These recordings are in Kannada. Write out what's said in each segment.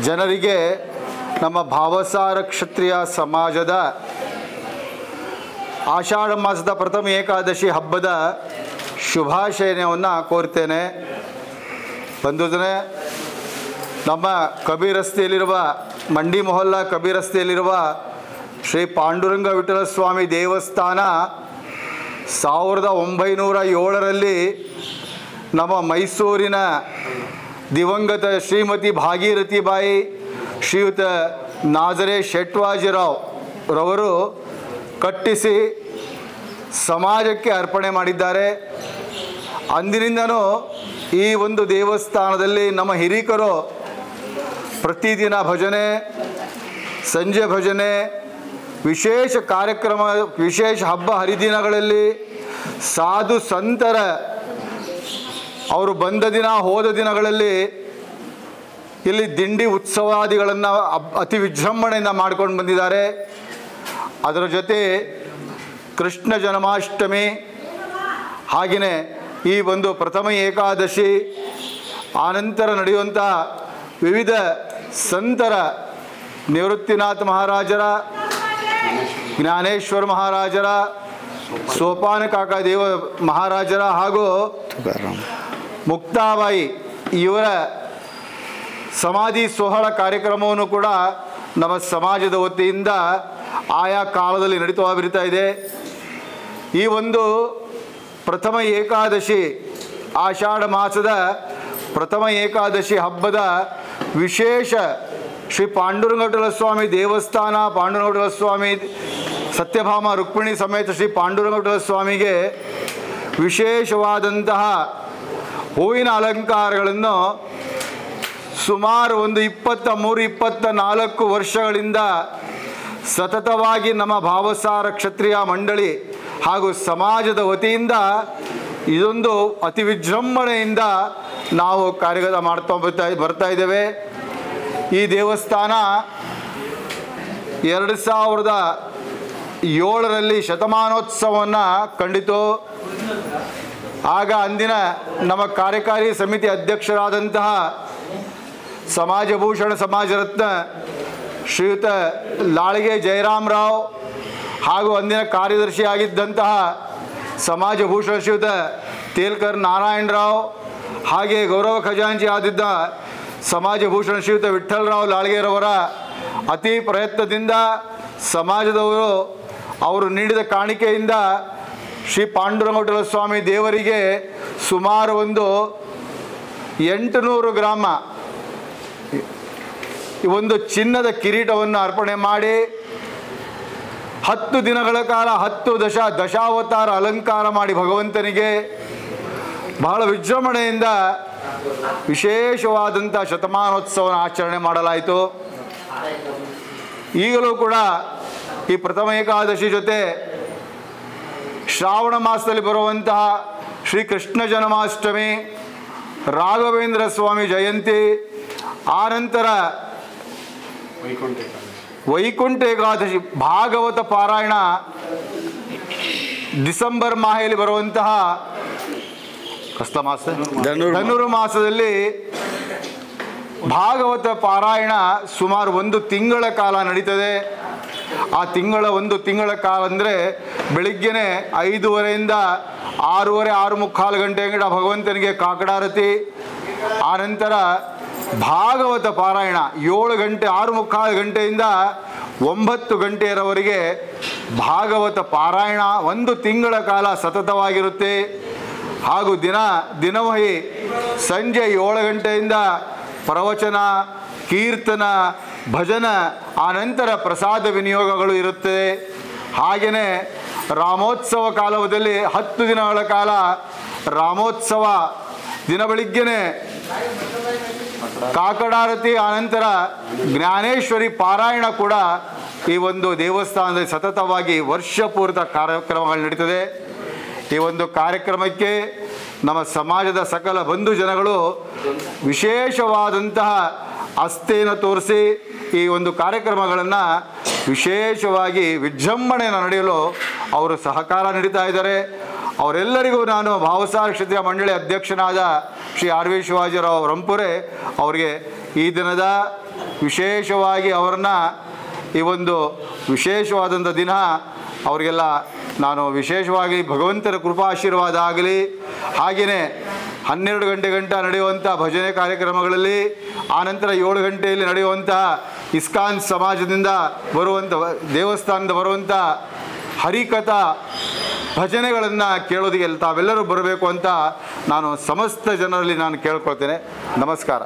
ಜನರಿಗೆ ನಮ್ಮ ಭಾವಸಾರ ಕ್ಷತ್ರಿಯ ಸಮಾಜದ ಆಷಾಢ ಮಾಸದ ಪ್ರಥಮ ಏಕಾದಶಿ ಹಬ್ಬದ ಶುಭಾಶಯವನ್ನು ಕೋರ್ತೇನೆ. ಬಂಧುಗಳೇ, ನಮ್ಮ ಕಬೀರ್ ರಸ್ತೆಯಲ್ಲಿರುವ ಮಂಡಿ ಮೊಹಲ್ಲಾ ಕಬೀರ್ ರಸ್ತೆಯಲ್ಲಿರುವ ಶ್ರೀ ಪಾಂಡುರಂಗ ವಿಠಲ ಸ್ವಾಮಿ ದೇವಸ್ಥಾನ 1907ರಲ್ಲಿ ನಮ್ಮ ಮೈಸೂರಿನ ದಿವಂಗತ ಶ್ರೀಮತಿ ಭಾಗೀರಥಿಬಾಯಿ ಶ್ರೀಯುತ ನಾಜರೆ ಶೆಟ್ವಾಜಿರಾವ್ ರವರು ಕಟ್ಟಿಸಿ ಸಮಾಜಕ್ಕೆ ಅರ್ಪಣೆ ಮಾಡಿದ್ದಾರೆ. ಅಂದಿನಿಂದನೂ ಈ ಒಂದು ದೇವಸ್ಥಾನದಲ್ಲಿ ನಮ್ಮ ಹಿರೀಕರು ಪ್ರತಿದಿನ ಭಜನೆ, ಸಂಜೆ ಭಜನೆ, ವಿಶೇಷ ಕಾರ್ಯಕ್ರಮ, ವಿಶೇಷ ಹಬ್ಬ ಹರಿದಿನಗಳಲ್ಲಿ ಸಾಧು ಸಂತರ ಅವರು ಬಂದ ದಿನ ಹೋದ ದಿನಗಳಲ್ಲಿ ಇಲ್ಲಿ ದಿಂಡಿ ಉತ್ಸವಾದಿಗಳನ್ನು ಅತಿ ವಿಜೃಂಭಣೆಯಿಂದ ಮಾಡ್ಕೊಂಡು ಬಂದಿದ್ದಾರೆ. ಅದರ ಜೊತೆ ಕೃಷ್ಣ ಜನ್ಮಾಷ್ಟಮಿ, ಹಾಗೆಯೇ ಈ ಒಂದು ಪ್ರಥಮ ಏಕಾದಶಿ, ಆನಂತರ ನಡೆಯುವಂಥ ವಿವಿಧ ಸಂತರ ನಿವೃತ್ತಿನಾಥ ಮಹಾರಾಜರ, ಜ್ಞಾನೇಶ್ವರ ಮಹಾರಾಜರ, ಸೋಪಾನ ಕಾಕ ದೇವ ಮಹಾರಾಜರ ಹಾಗೂ ಮುಕ್ತಾಬಾಯಿ ಇವರ ಸಮಾಧಿ ಸೋಹಳ ಕಾರ್ಯಕ್ರಮವನ್ನು ಕೂಡ ನಮ್ಮ ಸಮಾಜದ ವತಿಯಿಂದ ಆಯಾ ಕಾಲದಲ್ಲಿ ನಡೀತಾ ಇದೆ. ಈ ಒಂದು ಪ್ರಥಮ ಏಕಾದಶಿ, ಆಷಾಢ ಮಾಸದ ಪ್ರಥಮ ಏಕಾದಶಿ ಹಬ್ಬದ ವಿಶೇಷ ಶ್ರೀ ಪಾಂಡುರಂಗ ವಿಠಲ ಸ್ವಾಮಿ ದೇವಸ್ಥಾನ, ಪಾಂಡುರಂಗ ವಿಠಲ ಸ್ವಾಮಿ ಸತ್ಯಭಾಮ ರುಕ್ಮಿಣಿ ಸಮೇತ ಶ್ರೀ ಪಾಂಡುರಂಗ ವಿಠಲ ಸ್ವಾಮಿಗೆ ವಿಶೇಷವಾದಂತಹ ಹೂವಿನ ಅಲಂಕಾರಗಳನ್ನು ಸುಮಾರು ಒಂದು 23-24 ವರ್ಷಗಳಿಂದ ಸತತವಾಗಿ ನಮ್ಮ ಭಾವಸಾರ ಕ್ಷತ್ರಿಯ ಮಂಡಳಿ ಹಾಗೂ ಸಮಾಜದ ವತಿಯಿಂದ ಇದೊಂದು ಅತಿ ವಿಜೃಂಭಣೆಯಿಂದ ನಾವು ಕಾರ್ಯಗತ ಬರ್ತಾ ಇದ್ದೇವೆ. ಈ ದೇವಸ್ಥಾನ 2007ರಲ್ಲಿ ಶತಮಾನೋತ್ಸವವನ್ನು ಕಂಡಿತು. ಆಗ ಅಂದಿನ ನಮ್ಮ ಕಾರ್ಯಕಾರಿ ಸಮಿತಿ ಅಧ್ಯಕ್ಷರಾದಂತಹ ಸಮಾಜಭೂಷಣ ಸಮಾಜ ರತ್ನ ಶ್ರೀಯುತ ಲಾಳಿಗೆ ಜಯರಾಮರಾವ್ ಹಾಗೂ ಅಂದಿನ ಕಾರ್ಯದರ್ಶಿಯಾಗಿದ್ದಂತಹ ಸಮಾಜಭೂಷಣ ಶ್ರೀಯುತ ತೇಲ್ಕರ್ ನಾರಾಯಣರಾವ್, ಹಾಗೆ ಗೌರವ ಖಜಾಂಚಿ ಆದಿದ್ದ ಸಮಾಜಭೂಷಣ ಶ್ರೀಯುತ ವಿಠ್ಠಲರಾವ್ ಲಾಳ್ಗೆರವರ ಅತಿ ಪ್ರಯತ್ನದಿಂದ ಸಮಾಜದವರು ಅವರು ನೀಡಿದ ಕಾಣಿಕೆಯಿಂದ ಶ್ರೀ ಪಾಂಡುರಂಗ ವಿಠಲ ಸ್ವಾಮಿ ದೇವರಿಗೆ ಸುಮಾರು ಒಂದು 800 ಗ್ರಾಮ ಒಂದು ಚಿನ್ನದ ಕಿರೀಟವನ್ನು ಅರ್ಪಣೆ ಮಾಡಿ 10 ದಿನಗಳ ಕಾಲ 10 ದಶಾವತಾರ ಅಲಂಕಾರ ಮಾಡಿ ಭಗವಂತನಿಗೆ ಬಹಳ ವಿಜೃಂಭಣೆಯಿಂದ ವಿಶೇಷವಾದಂಥ ಶತಮಾನೋತ್ಸವನ ಆಚರಣೆ ಮಾಡಲಾಯಿತು. ಈಗಲೂ ಕೂಡ ಈ ಪ್ರಥಮ ಏಕಾದಶಿ ಜೊತೆ ಶ್ರಾವಣ ಮಾಸದಲ್ಲಿ ಬರುವಂತಹ ಶ್ರೀ ಕೃಷ್ಣ ಜನ್ಮಾಷ್ಟಮಿ, ರಾಘವೇಂದ್ರ ಸ್ವಾಮಿ ಜಯಂತಿ, ಆನಂತರ ವೈಕುಂಠ ಏಕಾದಶಿ, ಭಾಗವತ ಪಾರಾಯಣ, ಡಿಸೆಂಬರ್ ಮಾಹೆಯಲ್ಲಿ ಬರುವಂತಹ ಧನುರ್ಮಾಸದಲ್ಲಿ ಭಾಗವತ ಪಾರಾಯಣ ಸುಮಾರು 1 ತಿಂಗಳ ಕಾಲ ನಡೀತದೆ. ಆ ಒಂದು ತಿಂಗಳ ಕಾಲ ಅಂದರೆ ಬೆಳಿಗ್ಗೆನೆ 5:30ಯಿಂದ 6:30, 6:45 ಗಂಟೆಗೆ ಭಗವಂತನಿಗೆ ಕಾಕಡಾರತಿ, ಆನಂತರ ಭಾಗವತ ಪಾರಾಯಣ 7 ಗಂಟೆ 6:45 ಗಂಟೆಯಿಂದ 9 ಗಂಟೆಯವರೆಗೆ ಭಾಗವತ ಪಾರಾಯಣ 1 ತಿಂಗಳ ಕಾಲ ಸತತವಾಗಿರುತ್ತೆ. ಹಾಗೂ ದಿನವಹಿ ಸಂಜೆ 7 ಗಂಟೆಯಿಂದ ಪ್ರವಚನ, ಕೀರ್ತನ, ಭಜನ, ಆನಂತರ ಪ್ರಸಾದ ವಿನಿಯೋಗಗಳು ಇರುತ್ತೆ. ಹಾಗೆಯೇ ರಾಮೋತ್ಸವ ಕಾಲದಲ್ಲಿ 10 ದಿನಗಳ ಕಾಲ ರಾಮೋತ್ಸವ, ದಿನ ಬೆಳಿಗ್ಗೆನೆ ಕಾಕಡಾರತಿ, ಆನಂತರ ಜ್ಞಾನೇಶ್ವರಿ ಪಾರಾಯಣ ಕೂಡ ಈ ಒಂದು ದೇವಸ್ಥಾನದಲ್ಲಿ ಸತತವಾಗಿ ವರ್ಷಪೂರ್ತಿ ಕಾರ್ಯಕ್ರಮಗಳು ನಡೀತದೆ. ಈ ಒಂದು ಕಾರ್ಯಕ್ರಮಕ್ಕೆ ನಮ್ಮ ಸಮಾಜದ ಸಕಲ ಬಂಧು ಜನಗಳು ವಿಶೇಷವಾದಂತಹ ಆಸ್ಥೆಯನ್ನು ತೋರಿಸಿ ಈ ಒಂದು ಕಾರ್ಯಕ್ರಮಗಳನ್ನು ವಿಶೇಷವಾಗಿ ವಿಜೃಂಭಣೆಯನ್ನು ನಡೆಯಲು ಅವರು ಸಹಕಾರ ನೀಡ್ತಾ ಇದ್ದಾರೆ. ಅವರೆಲ್ಲರಿಗೂ ನಾನು ಭಾವಸಾರ ಕ್ಷತ್ರಿಯ ಮಂಡಳಿ ಅಧ್ಯಕ್ಷನಾದ ಶ್ರೀ ಆರ್ ವಿ ಶಿವಾಜಿರಾವ್ ರಂಪುರೆ ಅವರಿಗೆ ಈ ದಿನದ ವಿಶೇಷವಾಗಿ ಅವರನ್ನು ಈ ಒಂದು ವಿಶೇಷವಾದಂಥ ದಿನ ಅವರಿಗೆಲ್ಲ ನಾನು ವಿಶೇಷವಾಗಿ ಭಗವಂತನ ಕೃಪಾಶೀರ್ವಾದ ಆಗಲಿ. ಹಾಗೆಯೇ 12 ಗಂಟೆ ನಡೆಯುವಂಥ ಭಜನೆ ಕಾರ್ಯಕ್ರಮಗಳಲ್ಲಿ, ಆನಂತರ 7 ಗಂಟೆಯಲ್ಲಿ ನಡೆಯುವಂತಹ ಇಸ್ಕಾನ್ ಸಮಾಜದಿಂದ ಬರುವಂಥ ದೇವಸ್ಥಾನದ ಬರುವಂಥ ಹರಿಕಥಾ ಭಜನೆಗಳನ್ನು ಕೇಳೋದಕ್ಕೆ ತಾವೆಲ್ಲರೂ ಬರಬೇಕು ಅಂತ ನಾನು ಸಮಸ್ತ ಜನರಲ್ಲಿ ನಾನು ಕೇಳ್ಕೊಳ್ತೇನೆ. ನಮಸ್ಕಾರ.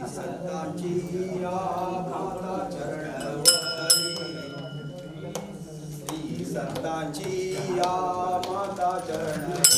संतांची या माता चरणवरी, श्री संतांची या माता चरणवरी,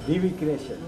DV Creation.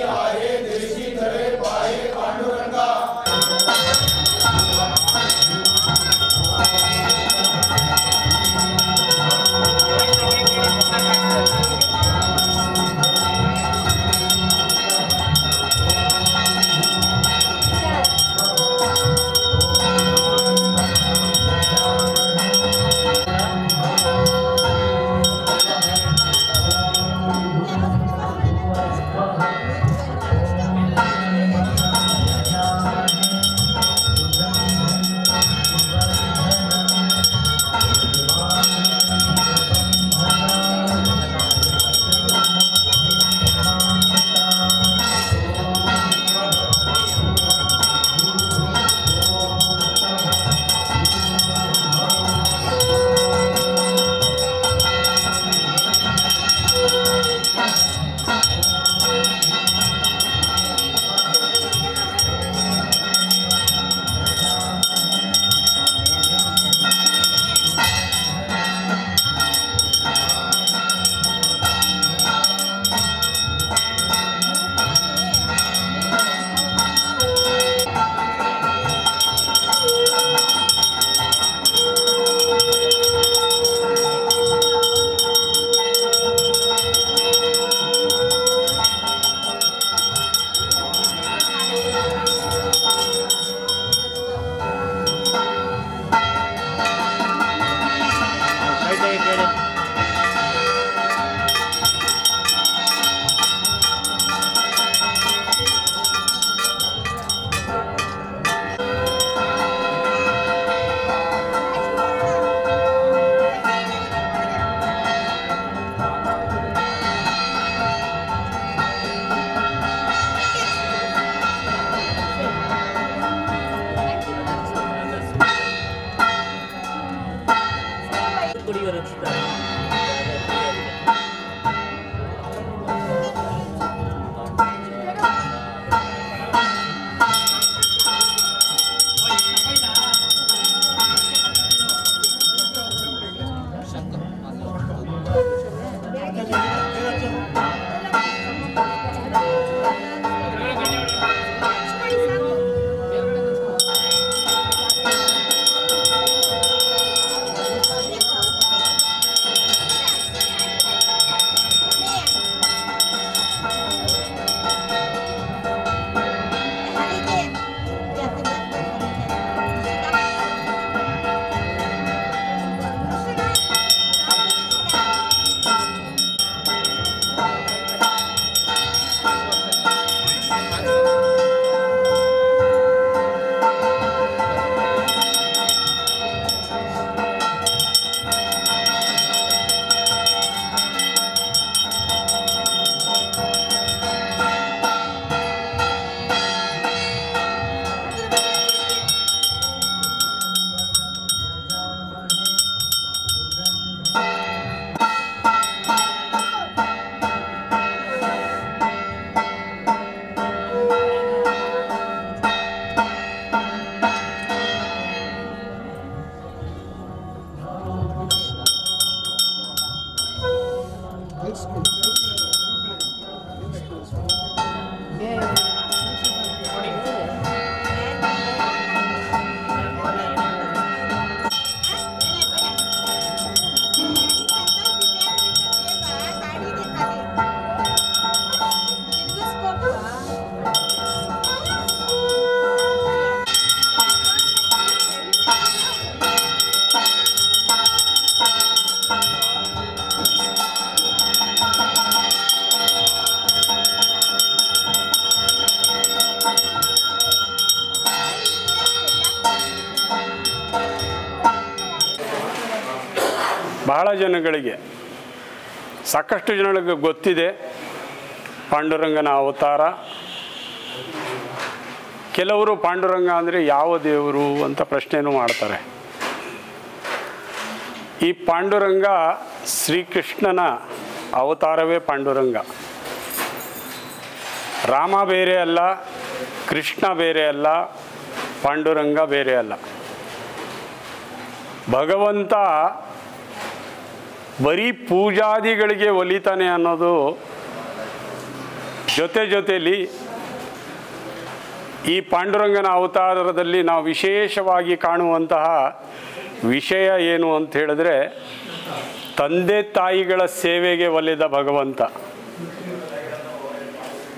आहे देशी धरे पाहे पांडुरंगा ಬಹಳ ಜನಗಳಿಗೆ, ಸಾಕಷ್ಟು ಜನಗಳಿಗೆ ಗೊತ್ತಿದೆ ಪಾಂಡುರಂಗನ ಅವತಾರ. ಕೆಲವರು ಪಾಂಡುರಂಗ ಅಂದರೆ ಯಾವ ದೇವರು ಅಂತ ಪ್ರಶ್ನೆನೂ ಮಾಡ್ತಾರೆ. ಈ ಪಾಂಡುರಂಗ ಶ್ರೀಕೃಷ್ಣನ ಅವತಾರವೇ ಪಾಂಡುರಂಗ. ರಾಮ ಬೇರೆ ಅಲ್ಲ, ಕೃಷ್ಣ ಬೇರೆ ಅಲ್ಲ, ಪಾಂಡುರಂಗ ಬೇರೆ ಅಲ್ಲ. ಭಗವಂತ ಬರೀ ಪೂಜಾದಿಗಳಿಗೆ ಒಲಿತಾನೆ ಅನ್ನೋದು ಜೊತೆಯಲ್ಲಿ ಈ ಪಾಂಡುರಂಗನ ಅವತಾರದಲ್ಲಿ ನಾವು ವಿಶೇಷವಾಗಿ ಕಾಣುವಂತಹ ವಿಷಯ ಏನು ಅಂತ ಹೇಳಿದ್ರೆ, ತಂದೆ ತಾಯಿಗಳ ಸೇವೆಗೆ ಒಲಿದ ಭಗವಂತ.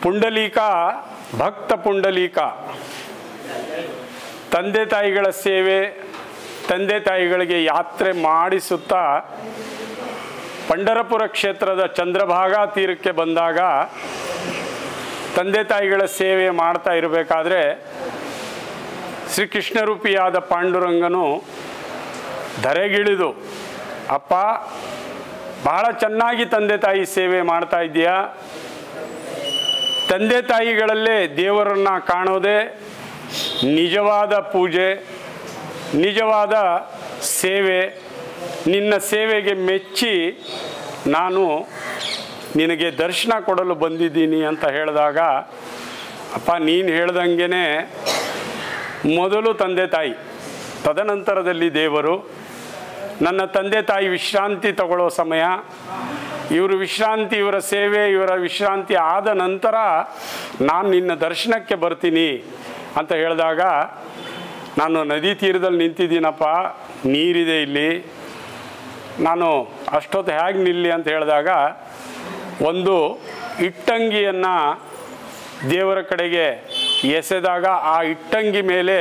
ಪುಂಡಲೀಕ, ಭಕ್ತ ಪುಂಡಲೀಕ, ತಂದೆ ತಾಯಿಗಳ ಸೇವೆ, ತಂದೆ ತಾಯಿಗಳಿಗೆ ಯಾತ್ರೆ ಮಾಡಿಸುತ್ತಾ ಪಂಢರಪುರ ಕ್ಷೇತ್ರದ ಚಂದ್ರಭಾಗಾ ತೀರಕ್ಕೆ ಬಂದಾಗ ತಂದೆ ತಾಯಿಗಳ ಸೇವೆ ಮಾಡ್ತಾ ಇರಬೇಕಾದ್ರೆ ಶ್ರೀಕೃಷ್ಣ ರೂಪಿಯಾದ ಪಾಂಡುರಂಗನು ಧರೆಗಿಳಿದು, ಅಪ್ಪ ಬಹಳ ಚೆನ್ನಾಗಿ ತಂದೆ ತಾಯಿ ಸೇವೆ ಮಾಡ್ತಾ ಇದ್ದೀಯಾ, ತಂದೆ ತಾಯಿಗಳಲ್ಲೇ ದೇವರನ್ನು ಕಾಣೋದೇ ನಿಜವಾದ ಪೂಜೆ, ನಿಜವಾದ ಸೇವೆ. ನಿನ್ನ ಸೇವೆಗೆ ಮೆಚ್ಚಿ ನಾನು ನಿನಗೆ ದರ್ಶನ ಕೊಡಲು ಬಂದಿದ್ದೀನಿ ಅಂತ ಹೇಳಿದಾಗ, ಅಪ್ಪ ನೀನು ಹೇಳ್ದಂಗೆ ಮೊದಲು ತಂದೆ ತಾಯಿ, ತದನಂತರದಲ್ಲಿ ದೇವರು. ನನ್ನ ತಂದೆ ತಾಯಿ ವಿಶ್ರಾಂತಿ ತಗೊಳ್ಳೋ ಸಮಯ, ಇವರು ವಿಶ್ರಾಂತಿ, ಇವರ ಸೇವೆ, ಇವರ ವಿಶ್ರಾಂತಿ ಆದ ನಂತರ ನಾನು ನಿನ್ನ ದರ್ಶನಕ್ಕೆ ಬರ್ತೀನಿ ಅಂತ ಹೇಳಿದಾಗ, ನಾನು ನದಿ ತೀರದಲ್ಲಿ ನಿಂತಿದ್ದೀನಪ್ಪ, ನೀರಿದೆ ಇಲ್ಲಿ, ನಾನು ಅಷ್ಟೊತ್ತು ಹೇಗೆ ನಿಲ್ಲಿ ಅಂತ ಹೇಳಿದಾಗ ಒಂದು ಇಟ್ಟಂಗಿಯನ್ನು ದೇವರ ಕಡೆಗೆ ಎಸೆದಾಗ ಆ ಇಟ್ಟಂಗಿ ಮೇಲೆ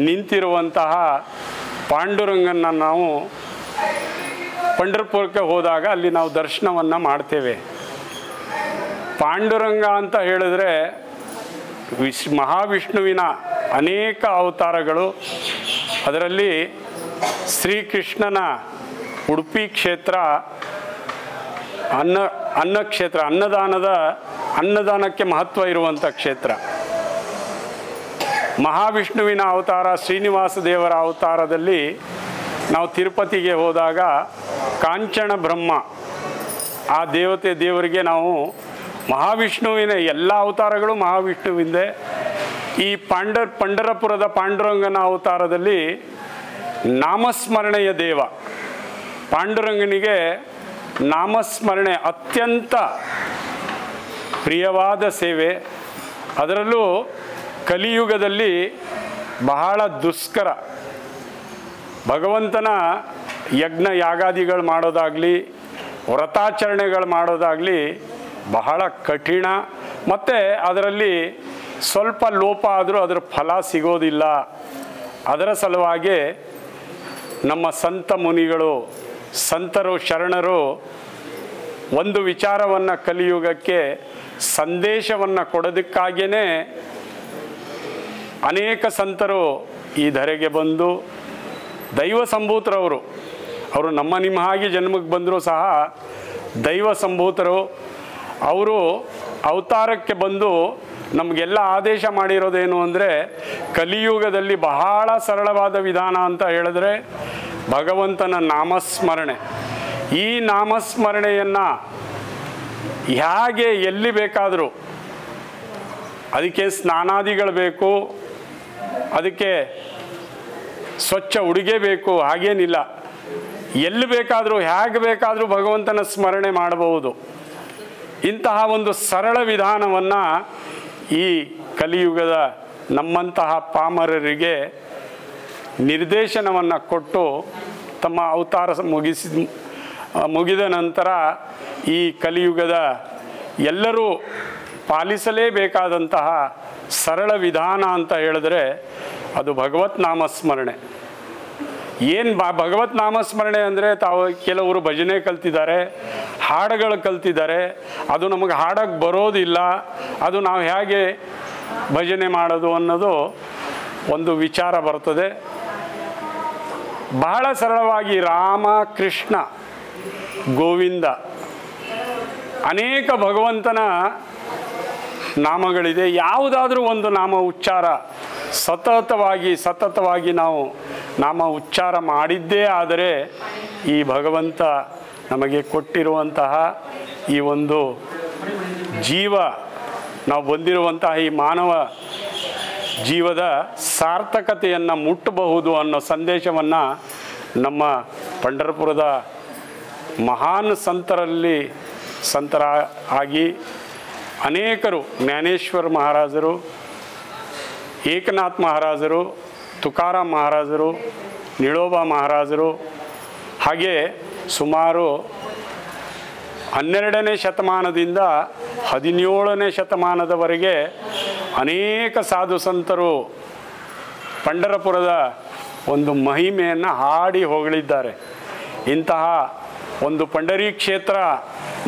ನಿಂತಿರುವಂತಹ ಪಾಂಡುರಂಗನ ನಾವು ಪಂಢರಪುರಕ್ಕೆ ಹೋದಾಗ ಅಲ್ಲಿ ನಾವು ದರ್ಶನವನ್ನು ಮಾಡ್ತೇವೆ. ಪಾಂಡುರಂಗ ಅಂತ ಹೇಳಿದ್ರೆ ಮಹಾವಿಷ್ಣುವಿನ ಅನೇಕ ಅವತಾರಗಳು. ಅದರಲ್ಲಿ ಶ್ರೀಕೃಷ್ಣನ ಉಡುಪಿ ಕ್ಷೇತ್ರ ಅನ್ನ ಕ್ಷೇತ್ರ, ಅನ್ನದಾನಕ್ಕೆ ಮಹತ್ವ ಇರುವಂಥ ಕ್ಷೇತ್ರ. ಮಹಾವಿಷ್ಣುವಿನ ಅವತಾರ ಶ್ರೀನಿವಾಸ ದೇವರ ಅವತಾರದಲ್ಲಿ ನಾವು ತಿರುಪತಿಗೆ ಹೋದಾಗ ಕಾಂಚನ ಬ್ರಹ್ಮ, ಆ ದೇವರಿಗೆ ನಾವು ಮಹಾವಿಷ್ಣುವಿನ ಎಲ್ಲ ಅವತಾರಗಳು ಮಹಾವಿಷ್ಣುವಿಂದೆ. ಈ ಪಂಢರಪುರದ ಪಾಂಡುರಂಗನ ಅವತಾರದಲ್ಲಿ ನಾಮಸ್ಮರಣೆಯ ದೇವ. ಪಾಂಡುರಂಗನಿಗೆ ನಾಮಸ್ಮರಣೆ ಅತ್ಯಂತ ಪ್ರಿಯವಾದ ಸೇವೆ. ಅದರಲ್ಲೂ ಕಲಿಯುಗದಲ್ಲಿ ಬಹಳ ದುಷ್ಕರ. ಭಗವಂತನ ಯಜ್ಞ ಯಾಗಾದಿಗಳು ಮಾಡೋದಾಗಲಿ, ವ್ರತಾಚರಣೆಗಳು ಮಾಡೋದಾಗಲಿ ಬಹಳ ಕಠಿಣ. ಮತ್ತು ಅದರಲ್ಲಿ ಸ್ವಲ್ಪ ಲೋಪ ಆದರೂ ಅದರ ಫಲ ಸಿಗೋದಿಲ್ಲ. ಅದರ ಸಲುವಾಗಿ ನಮ್ಮ ಸಂತ ಮುನಿಗಳು, ಸಂತರು, ಶರಣರು ಒಂದು ವಿಚಾರವನ್ನು ಕಲಿಯುಗಕ್ಕೆ ಸಂದೇಶವನ್ನು ಕೊಡೋದಕ್ಕಾಗಿಯೇ ಅನೇಕ ಸಂತರು ಈ ಧರೆಗೆ ಬಂದು ದೈವ ಸಂಭೂತರವರು. ಅವರು ನಮ್ಮ ನಿಮ್ಮ ಹಾಗೆ ಜನ್ಮಕ್ಕೆ ಬಂದರೂ ಸಹ ದೈವ ಸಂಭೂತರು. ಅವರು ಅವತಾರಕ್ಕೆ ಬಂದು ನಮಗೆಲ್ಲ ಆದೇಶ ಮಾಡಿರೋದೇನು ಅಂದರೆ, ಕಲಿಯುಗದಲ್ಲಿ ಬಹಳ ಸರಳವಾದ ವಿಧಾನ ಅಂತ ಹೇಳಿದ್ರೆ ಭಗವಂತನ ನಾಮಸ್ಮರಣೆ. ಈ ನಾಮಸ್ಮರಣೆಯನ್ನು ಹೇಗೆ ಎಲ್ಲಿ ಬೇಕಾದರೂ, ಅದಕ್ಕೆ ಸ್ನಾನಾದಿಗಳು ಬೇಕು, ಅದಕ್ಕೆ ಸ್ವಚ್ಛ ಉಡುಗೆ ಬೇಕು, ಹಾಗೇನಿಲ್ಲ. ಎಲ್ಲಿ ಬೇಕಾದರೂ ಹೇಗೆ ಬೇಕಾದರೂ ಭಗವಂತನ ಸ್ಮರಣೆ ಮಾಡಬಹುದು. ಇಂತಹ ಒಂದು ಸರಳ ವಿಧಾನವನ್ನು ಈ ಕಲಿಯುಗದ ನಮ್ಮಂತಹ ಪಾಮರರಿಗೆ ನಿರ್ದೇಶನವನ್ನು ಕೊಟ್ಟು ತಮ್ಮ ಅವತಾರ ಮುಗಿದ ನಂತರ ಈ ಕಲಿಯುಗದ ಎಲ್ಲರೂ ಪಾಲಿಸಲೇಬೇಕಾದಂತಹ ಸರಳ ವಿಧಾನ ಅಂತ ಹೇಳಿದ್ರೆ ಅದು ಭಗವತ್ ನಾಮಸ್ಮರಣೆ. ಏನು ಭಗವತ್ ನಾಮಸ್ಮರಣೆ ಅಂದರೆ, ತಾವು ಕೆಲವರು ಭಜನೆ ಕಲ್ತಿದ್ದಾರೆ, ಹಾಡುಗಳು ಕಲ್ತಿದ್ದಾರೆ. ಅದು ನಮಗೆ ಹಾಡಕ್ಕೆ ಬರೋದಿಲ್ಲ. ಅದು ನಾವು ಹೇಗೆ ಭಜನೆ ಮಾಡೋದು ಅನ್ನೋದು ಒಂದು ವಿಚಾರ ಬರ್ತದೆ. ಬಹಳ ಸರಳವಾಗಿ ರಾಮ, ಕೃಷ್ಣ, ಗೋವಿಂದ ಅನೇಕ ಭಗವಂತನ ನಾಮಗಳಿದೆ. ಯಾವುದಾದ್ರೂ ಒಂದು ನಾಮ ಉಚ್ಚಾರ ಸತತವಾಗಿ ನಾವು ನಾಮ ಉಚ್ಚಾರ ಮಾಡಿದ್ದೇ ಆದರೆ ಈ ಭಗವಂತ ನಮಗೆ ಕೊಟ್ಟಿರುವಂತಹ ಈ ಒಂದು ಜೀವ, ನಾವು ಬಂದಿರುವಂತಹ ಈ ಮಾನವ ಜೀವದ ಸಾರ್ಥಕತೆಯನ್ನು ಮುಟ್ಟಬಹುದು ಅನ್ನೋ ಸಂದೇಶವನ್ನು ನಮ್ಮ ಪಂಢರಪುರದ ಮಹಾನ್ ಸಂತರ ಆಗಿ ಅನೇಕರು, ಜ್ಞಾನೇಶ್ವರ ಮಹಾರಾಜರು, ಏಕನಾಥ್ ಮಹಾರಾಜರು, ತುಕಾರಾಮ್ ಮಹಾರಾಜರು, ನಿಳೋಬಾ ಮಹಾರಾಜರು, ಹಾಗೆ ಸುಮಾರು 12ನೇ ಶತಮಾನದಿಂದ 17ನೇ ಶತಮಾನದವರೆಗೆ ಅನೇಕ ಸಾಧು ಸಂತರು ಪಂಢರಪುರದ ಒಂದು ಮಹಿಮೆಯನ್ನು ಹಾಡಿ ಹೊಗಳಿದ್ದಾರೆ. ಇಂತಹ ಒಂದು ಪಂಢರಿ ಕ್ಷೇತ್ರ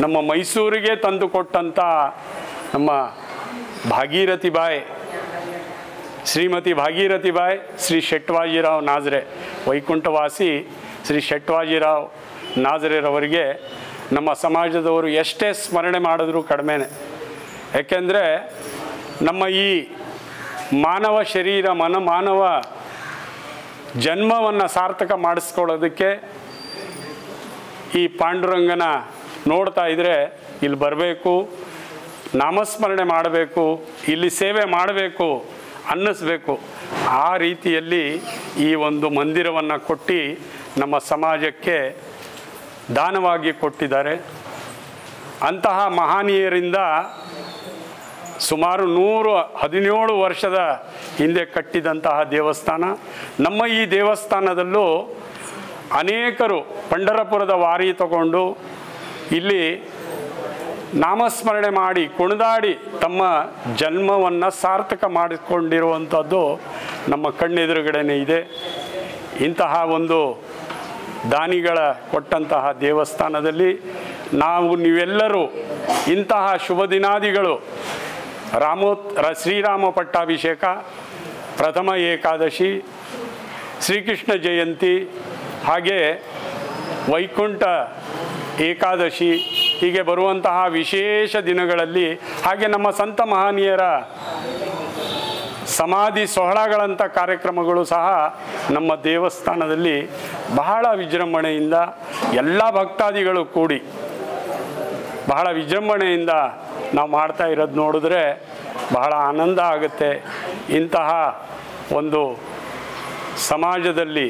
ನಮ್ಮ ಮೈಸೂರಿಗೆ ತಂದುಕೊಟ್ಟಂಥ ನಮ್ಮ ಭಾಗೀರಥಿಬಾಯಿ, ಶ್ರೀಮತಿ ಭಾಗೀರಥಿಬಾಯಿ ಶ್ರೀ ಶೆಟ್ವಾಜಿರಾವ್ ನಾಜ್ರೆ, ವೈಕುಂಠವಾಸಿ ಶ್ರೀ ಶೆಟ್ವಾಜಿರಾವ್ ನಾಜ್ರೆರವರಿಗೆ ನಮ್ಮ ಸಮಾಜದವರು ಎಷ್ಟೇ ಸ್ಮರಣೆ ಮಾಡಿದ್ರೂ ಕಡಿಮೆನೆ. ಯಾಕೆಂದರೆ ನಮ್ಮ ಈ ಮಾನವ ಶರೀರ ಮಾನವ ಜನ್ಮವನ್ನು ಸಾರ್ಥಕ ಮಾಡಿಸ್ಕೊಳ್ಳೋದಕ್ಕೆ ಈ ಪಾಂಡುರಂಗನ ನೋಡ್ತಾ ಇದ್ದರೆ ಇಲ್ಲಿ ಬರಬೇಕು, ನಾಮಸ್ಮರಣೆ ಮಾಡಬೇಕು, ಇಲ್ಲಿ ಸೇವೆ ಮಾಡಬೇಕು ಅನ್ನಿಸ್ಬೇಕು. ಆ ರೀತಿಯಲ್ಲಿ ಈ ಒಂದು ಮಂದಿರವನ್ನು ಕೊಟ್ಟು ನಮ್ಮ ಸಮಾಜಕ್ಕೆ ದಾನವಾಗಿ ಕೊಟ್ಟಿದ್ದಾರೆ. ಅಂತಹ ಮಹನೀಯರಿಂದ ಸುಮಾರು 117 ವರ್ಷದ ಹಿಂದೆ ಕಟ್ಟಿದಂತಹ ದೇವಸ್ಥಾನ. ನಮ್ಮ ಈ ದೇವಸ್ಥಾನದಲ್ಲೂ ಅನೇಕರು ಪಂಢರಪುರದ ವಾರಿ ತಗೊಂಡು ಇಲ್ಲಿ ನಾಮಸ್ಮರಣೆ ಮಾಡಿ ಕುಣಿದಾಡಿ ತಮ್ಮ ಜನ್ಮವನ್ನು ಸಾರ್ಥಕ ಮಾಡಿಕೊಂಡಿರುವಂಥದ್ದು ನಮ್ಮ ಕಣ್ಣೆದುರುಗಡೆನೇ ಇದೆ. ಇಂತಹ ಒಂದು ದಾನಿಗಳ ಕೊಟ್ಟಂತಹ ದೇವಸ್ಥಾನದಲ್ಲಿ ನೀವೆಲ್ಲರೂ ಇಂತಹ ಶುಭ ದಿನಾದಿಗಳು, ಶ್ರೀರಾಮ ಪಟ್ಟಾಭಿಷೇಕ, ಪ್ರಥಮ ಏಕಾದಶಿ, ಶ್ರೀಕೃಷ್ಣ ಜಯಂತಿ, ಹಾಗೆ ವೈಕುಂಠ ಏಕಾದಶಿ, ಹೀಗೆ ಬರುವಂತಹ ವಿಶೇಷ ದಿನಗಳಲ್ಲಿ, ಹಾಗೆ ನಮ್ಮ ಸಂತ ಮಹನೀಯರ ಸಮಾಧಿ ಸೊಹಳಗಳಂಥ ಕಾರ್ಯಕ್ರಮಗಳು ಸಹ ನಮ್ಮ ದೇವಸ್ಥಾನದಲ್ಲಿ ಬಹಳ ವಿಜೃಂಭಣೆಯಿಂದ ಎಲ್ಲ ಭಕ್ತಾದಿಗಳು ಕೂಡಿ ಬಹಳ ವಿಜೃಂಭಣೆಯಿಂದ ನಾವು ಮಾಡ್ತಾ ಇರೋದು ನೋಡಿದ್ರೆ ಬಹಳ ಆನಂದ ಆಗುತ್ತೆ. ಇಂತಹ ಒಂದು ಸಮಾಜದಲ್ಲಿ,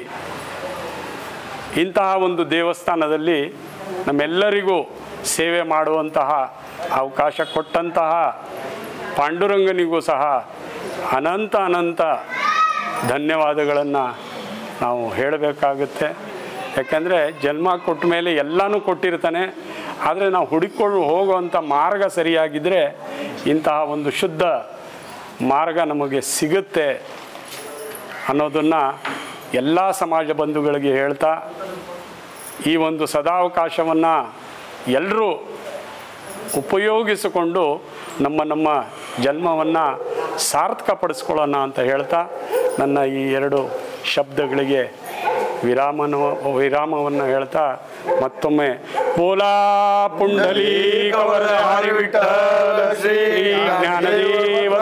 ಇಂತಹ ಒಂದು ದೇವಸ್ಥಾನದಲ್ಲಿ ನಮ್ಮೆಲ್ಲರಿಗೂ ಸೇವೆ ಮಾಡುವಂತಹ ಅವಕಾಶ ಕೊಟ್ಟಂತಹ ಪಾಂಡುರಂಗನಿಗೂ ಸಹ ಅನಂತ ಧನ್ಯವಾದಗಳನ್ನು ನಾವು ಹೇಳಬೇಕಾಗುತ್ತೆ. ಯಾಕೆಂದರೆ ಜನ್ಮ ಕೊಟ್ಟ ಮೇಲೆ ಎಲ್ಲನೂ ಕೊಟ್ಟಿರ್ತಾನೆ. ಆದರೆ ನಾವು ಹುಡುಕೊಂಡು ಹೋಗುವಂಥ ಮಾರ್ಗ ಸರಿಯಾಗಿದ್ದರೆ ಇಂತಹ ಒಂದು ಶುದ್ಧ ಮಾರ್ಗ ನಮಗೆ ಸಿಗುತ್ತೆ ಅನ್ನೋದನ್ನು ಎಲ್ಲ ಸಮಾಜ ಬಂಧುಗಳಿಗೆ ಹೇಳ್ತಾ, ಈ ಒಂದು ಸದಾವಕಾಶವನ್ನು ಎಲ್ಲರೂ ಉಪಯೋಗಿಸಿಕೊಂಡು ನಮ್ಮ ಜನ್ಮವನ್ನು ಸಾರ್ಥಕಪಡಿಸ್ಕೊಳ್ಳೋಣ ಅಂತ ಹೇಳ್ತಾ ನನ್ನ ಈ 2 ಶಬ್ದಗಳಿಗೆ ವಿರಾಮವನ್ನು ಹೇಳ್ತಾ ಮತ್ತೊಮ್ಮೆ ಬೋಲಾ ಪುಂಡಲೀಕ ವರದಾರಿ ವಿಠಲ ಶ್ರೀ ಜ್ಞಾನದೇವ